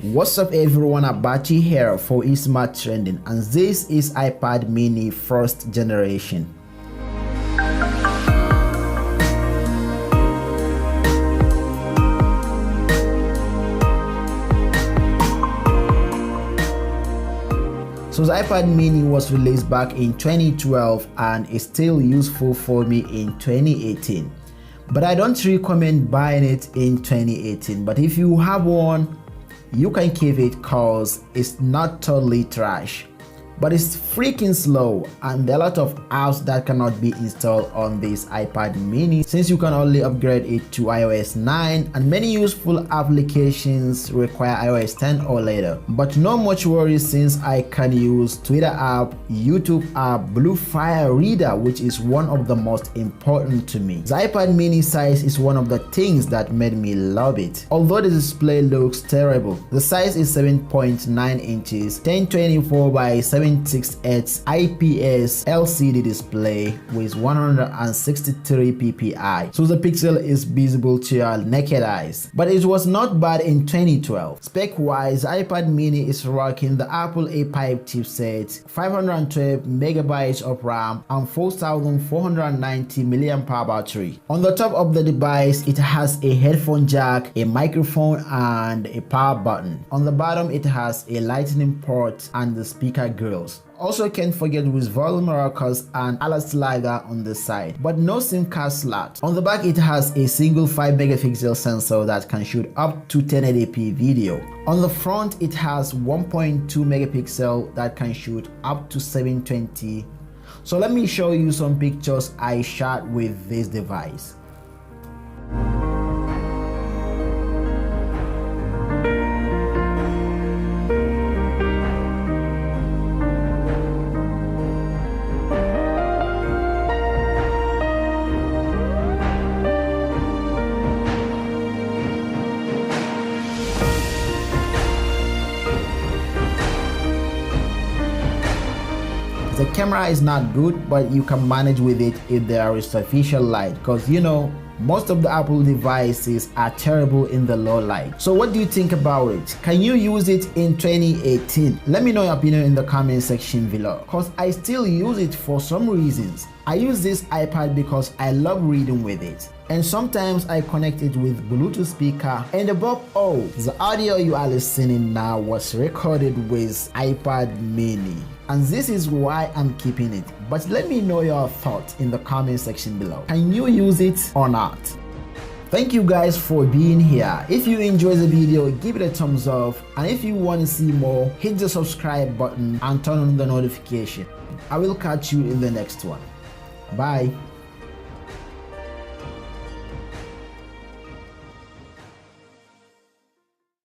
What's up everyone, Abachi here for eSmart Trending, and this is iPad mini first generation. So the iPad mini was released back in 2012 and is still useful for me in 2018. But I don't recommend buying it in 2018. But if you have one, you can keep it cause it's not totally trash. But it's freaking slow and there are a lot of apps that cannot be installed on this iPad mini since you can only upgrade it to iOS 9, and many useful applications require iOS 10 or later. But no much worries since I can use Twitter app, YouTube app, Bluefire Reader, which is one of the most important to me. The iPad mini size is one of the things that made me love it. Although the display looks terrible, the size is 7.9 inches, 1024 by 768 IPS LCD display with 163 ppi, so the pixel is visible to your naked eyes. But it was not bad in 2012. Spec wise, iPad mini is rocking the Apple A5 chipset, 512 megabytes of RAM and 4490 mAh battery. On the top of the device, it has a headphone jack, a microphone and a power button. On the bottom, it has a lightning port and the speaker grills. Also, can't forget with volume rockers and alert slider on the side, but no SIM card slot. On the back, it has a single 5 megapixel sensor that can shoot up to 1080p video. On the front, it has 1.2 megapixel that can shoot up to 720. So let me show you some pictures I shot with this device. The camera is not good, but you can manage with it if there is sufficient light, because you know most of the Apple devices are terrible in the low light. So what do you think about it? Can you use it in 2018? Let me know your opinion in the comment section below, because I still use it for some reasons. I use this iPad because I love reading with it, and sometimes I connect it with Bluetooth speaker, and above all, the audio you are listening now was recorded with iPad mini, and this is why I'm keeping it. But let me know your thoughts in the comment section below. Can you use it or not? Thank you guys for being here. If you enjoyed the video, give it a thumbs up, and if you want to see more, hit the subscribe button and turn on the notification. I will catch you in the next one. Bye.